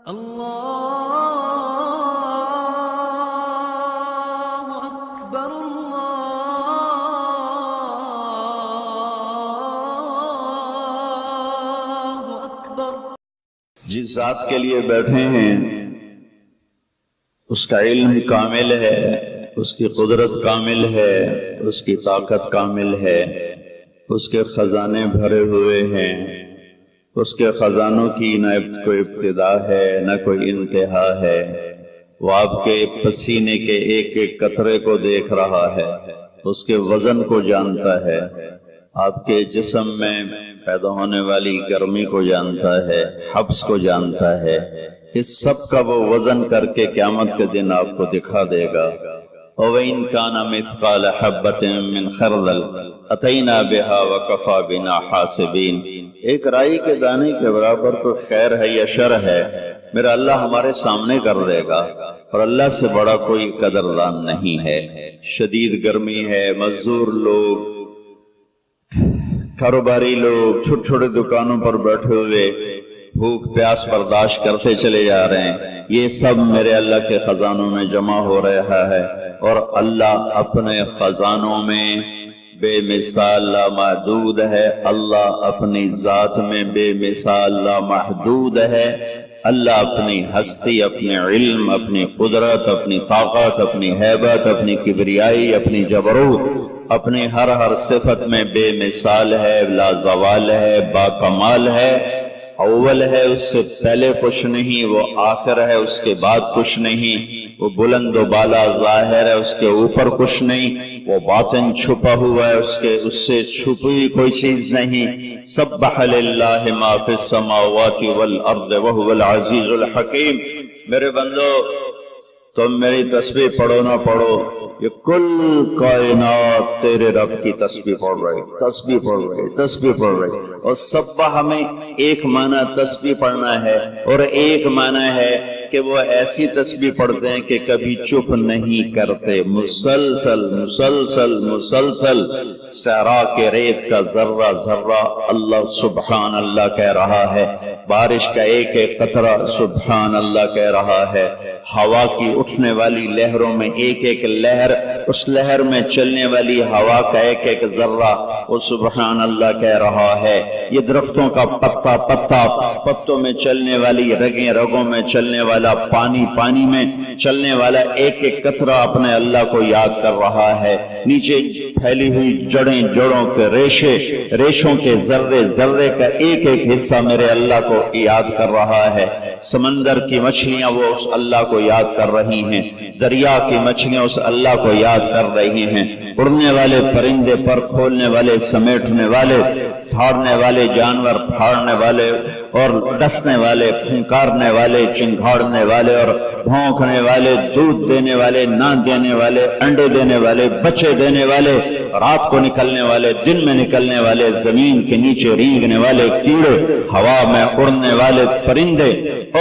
اللہ اکبر اللہ اکبر۔ جس ذات کے لیے بیٹھے ہیں اس کا علم کامل ہے، اس کی قدرت کامل ہے، اس کی طاقت کامل ہے، اس کے خزانے بھرے ہوئے ہیں، اس کے خزانوں کی نہ کوئی ابتدا ہے نہ کوئی انتہا ہے۔ وہ آپ کے پسینے کے ایک ایک قطرے کو دیکھ رہا ہے، اس کے وزن کو جانتا ہے، آپ کے جسم میں پیدا ہونے والی گرمی کو جانتا ہے، حبس کو جانتا ہے۔ اس سب کا وہ وزن کر کے قیامت کے دن آپ کو دکھا دے گا۔ وَإِن كَانَ مِثْقَالَ حَبَّةٍ مِّنْ خَرْدَلٍ أَتَيْنَا بِهَا وَكَفَى بِنَا حَاسِبِينَ۔ ایک رائی کے دانے کے برابر کوئی خیر ہے یا شر ہے، میرا اللہ ہمارے سامنے کر دے گا، اور اللہ سے بڑا کوئی قدردان نہیں ہے۔ شدید گرمی ہے، مزدور لوگ، کاروباری لوگ چھوٹے چھوٹے دکانوں پر بیٹھے ہوئے بھوک پیاس برداشت کرتے چلے جا رہے ہیں، یہ سب میرے اللہ کے خزانوں میں جمع ہو رہا ہے، اور اللہ اپنے خزانوں میں بے مثال لامحدود ہے، اللہ اپنی ذات میں بے مثال لامحدود ہے۔ اللہ اپنی ہستی، اپنے علم، اپنی قدرت، اپنی طاقت، اپنی ہیبت، اپنی کبریائی، اپنی جبروت، اپنی ہر صفت میں بے مثال ہے، لازوال ہے، با کمال ہے۔ اول ہے، اس سے پہلے کچھ نہیں، وہ آخر ہے، اس کے بعد کچھ نہیں، وہ بلند و بالا ظاہر ہے، اس کے اوپر کچھ نہیں، وہ باطن چھپا ہوا ہے، اس سے چھپی کوئی چیز نہیں۔ سبح للہ ما فی السماوات والارض وہو العزیز الحکیم۔ میرے بندو، تم میری تسبیح پڑھو نہ پڑھو، یہ کل کائنات تیرے رب کی تسبیح پڑھ رہی، تسبیح پڑھ رہی، تسبیح پڑھ رہی۔ اور سبح ہمیں ایک معنی تسبیح پڑھنا ہے، اور ایک معنی ہے کہ وہ ایسی تسبیح پڑھتے ہیں کہ کبھی چپ نہیں کرتے، مسلسل مسلسل مسلسل۔ صحرا کے ریت کا ذرہ ذرہ اللہ سبحان اللہ کہہ رہا ہے، بارش کا ایک ایک قطرہ سبحان اللہ کہہ رہا ہے، ہوا کی اٹھنے والی لہروں میں ایک ایک لہر، اس لہر میں چلنے والی ہوا کا ایک ایک ذرہ وہ سبحان اللہ کہہ رہا ہے۔ یہ درختوں کا پتا پتا، پتوں میں چلنے والی رگیں، رگوں میں چلنے والا پانی، پانی میں چلنے والا ایک ایک قطرہ اپنے اللہ کو یاد کر رہا ہے۔ نیچے پھیلی ہوئی جڑیں، جڑوں کے ریشے، ریشوں کے ذرے ذرے کا ایک ایک حصہ میرے اللہ کو یاد کر رہا ہے۔ سمندر کی مچھلیاں وہ اس اللہ کو یاد کر رہی ہیں، دریا کی مچھلیاں اس اللہ کو یاد کر رہی ہیں، اڑنے والے پرندے، پر کھولنے والے، سمیٹنے والے، پھاڑنے والے جانور، پھاڑنے والے اور ڈسنے والے، پھنکارنے والے، چنگھاڑنے والے اور بھونکنے والے، دودھ دینے والے، نہ دینے والے، انڈے دینے والے، بچے دینے والے، رات کو نکلنے والے، دن میں نکلنے والے، زمین کے نیچے رینگنے والے کیڑے، ہوا میں اڑنے والے پرندے،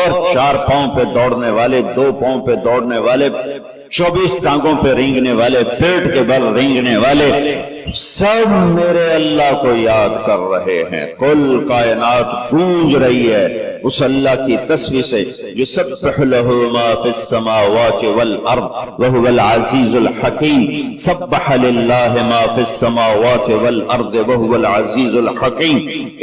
اور 4 پاؤں پہ دوڑنے والے، 2 پاؤں پہ دوڑنے والے، 24 ٹانگوں پہ رینگنے والے، پیٹ کے بل رینگنے والے، سب میرے اللہ کو یاد کر رہے ہیں۔ کل کائنات گونج رہی ہے اس اللہ کی تسبیح سے۔ یسبح لہ ما فی السماوات والارض وہو العزیز الحکیم۔ سبح للہ ما فی السماوات والارض وہو العزیز الحکیم۔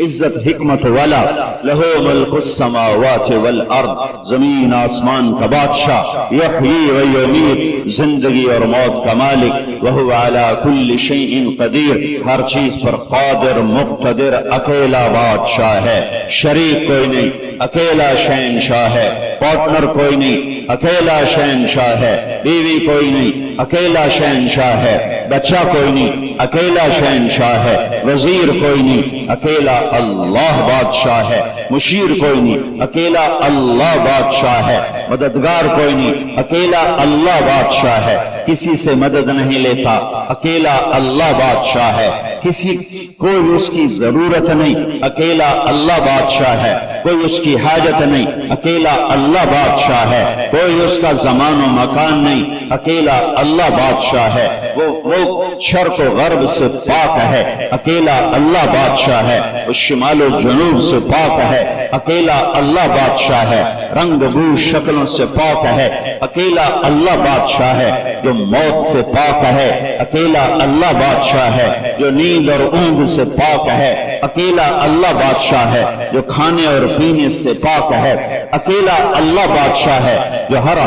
عزت حکمت والا، لہ ملک السماوات والارض، زمین آسمان کا بادشاہ، یحیی و یمیت، زندگی اور موت کا مالک، وہو علی کل شیء قدیر، ہر چیز پر قادر، مقتدر، اکیلا بادشاہ ہے، شریک کوئی نہیں، اکیلا شہنشاہ ہے، پارٹنر کوئی نہیں، اکیلا شہنشاہ ہے، بیوی کوئی نہیں، اکیلا شہنشاہ ہے، بچہ کوئی نہیں، اکیلا شہنشاہ ہے، وزیر کوئی نہیں، اکیلا اللہ بادشاہ ہے، مشیر کوئی نہیں، اکیلا اللہ بادشاہ ہے، مددگار کوئی نہیں، اکیلا اللہ بادشاہ ہے، کسی سے مدد نہیں لیتا، اکیلا اللہ بادشاہ ہے، کسی کوئی اس کی ضرورت نہیں، اکیلا اللہ بادشاہ ہے۔ کوئی اس کی حاجت نہیں، اکیلا اللہ بادشاہ ہے، کوئی اس کا زمان و مکان نہیں، اکیلا اللہ بادشاہ ہے، وہ شرق و غرب سے پاک ہے، اکیلا اللہ بادشاہ ہے، وہ شمال و جنوب سے پاک ہے، اکیلا اللہ بادشاہ ہے، رنگ بو شکلوں سے پاک ہے، اکیلا اللہ بادشاہ ہے، جو موت سے پاک ہے، اکیلا اللہ بادشاہ ہے، جو نیند اور اونگ سے پاک ہے، اکیلا اللہ بادشاہ ہے، جو کھانے اور پینے سے پاک ہے، اکیلا اللہ بادشاہ ہے، جو ہر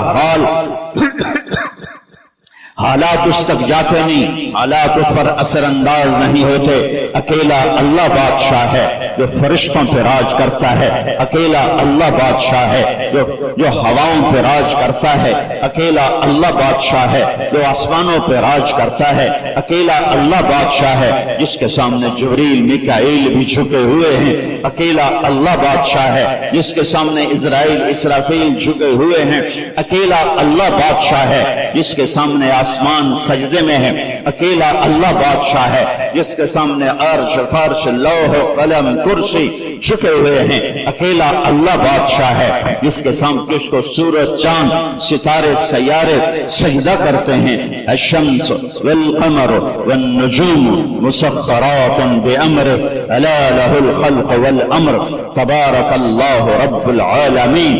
حالات اس تک جاتے نہیں، حالات اس پر اثر انداز نہیں ہوتے، اکیلا اللہ بادشاہ ہے، جو فرشتوں پہ راج کرتا ہے، اکیلا اللہ بادشاہ ہے، جو ہواؤں پہ راج کرتا ہے، اکیلا اللہ بادشاہ ہے، جو آسمانوں پہ راج کرتا ہے، اکیلا اللہ بادشاہ ہے، جس کے سامنے جبریل میکائیل بھی جھکے ہوئے ہیں، اکیلا اللہ بادشاہ ہے، جس کے سامنے اسرائیل اسرافیل جھکے ہوئے ہیں، اکیلا اللہ بادشاہ ہے، جس کے سامنے آسمان سجدے میں ہے، اکیلا اللہ بادشاہ ہے، جس کے سامنے عرش فرش لوح قلم کرسی جھکے ہوئے ہیں، اکیلا اللہ بادشاہ ہے، جس کے سامنے جس کو سورج چاند ستارے سیارے سجدہ کرتے ہیں، الشمس والقمر والنجوم مسخرات بأمره الا له الخلق والامر تبارک اللہ رب العالمین۔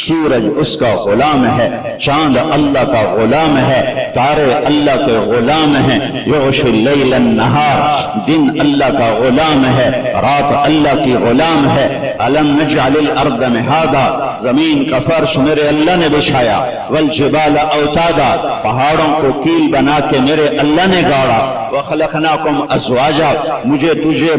سورج اس کا غلام ہے، چاند اللہ کا غلام ہے، تارے اللہ کے غلام ہیں، یغشی اللیل النہار، دن اللہ کا غلام ہے، رات اللہ کی غلام ہے، الم نجعل الارض مہادا، زمین کا فرش میرے اللہ نے بچھایا، والجبال اوتادا، پہاڑوں کو کیل بنا کے میرے اللہ نے گاڑا، وخلقناکم ازواجا، مجھے تجھے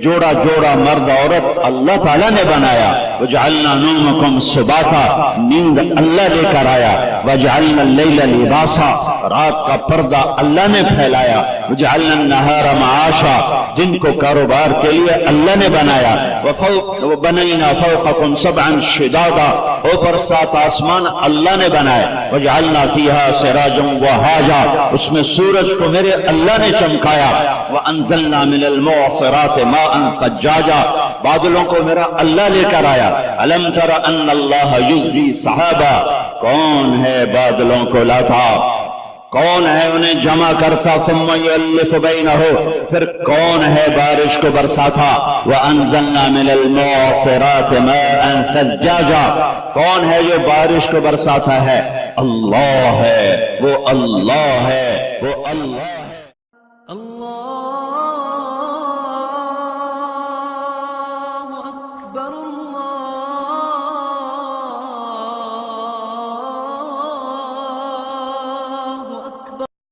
جوڑا جوڑا مرد عورت اللہ تعالیٰ نے بنایا، وجعلنا نومکم سباتا، نیند اللہ لے کر آیا، وجعلنا اللیل لباسا، رات کا پردہ اللہ نے پھیلایا، وجعلنا النہار معاشا، دن کو کاروبار کے لیے اللہ نے بنایا، وبنینا فوقکم سبعا شدادا، اوپر 7 آسمان اللہ نے بنائے، وجعلنا فیہا سراجا وہاجا، اس میں سورج کو میرے اللہ نے چمکایا، وانزلنا من المعصرات ماء ثجاجا، بادلوں کو میرا اللہ لے کر آیا، الم تر ان اللہ یزی صحابہ، کون ہے بادلوں کو لاتا، کون ہے انہیں جمع کرتا، ثم یؤلف بینہ، پھر کون ہے بارش کو برساتا، وانزلنا من المعصرات ماء ثجاجا، کون ہے جو بارش کو برساتا ہے، اللہ ہے، وہ اللہ ہے، وہ اللہ ہے۔ اللہ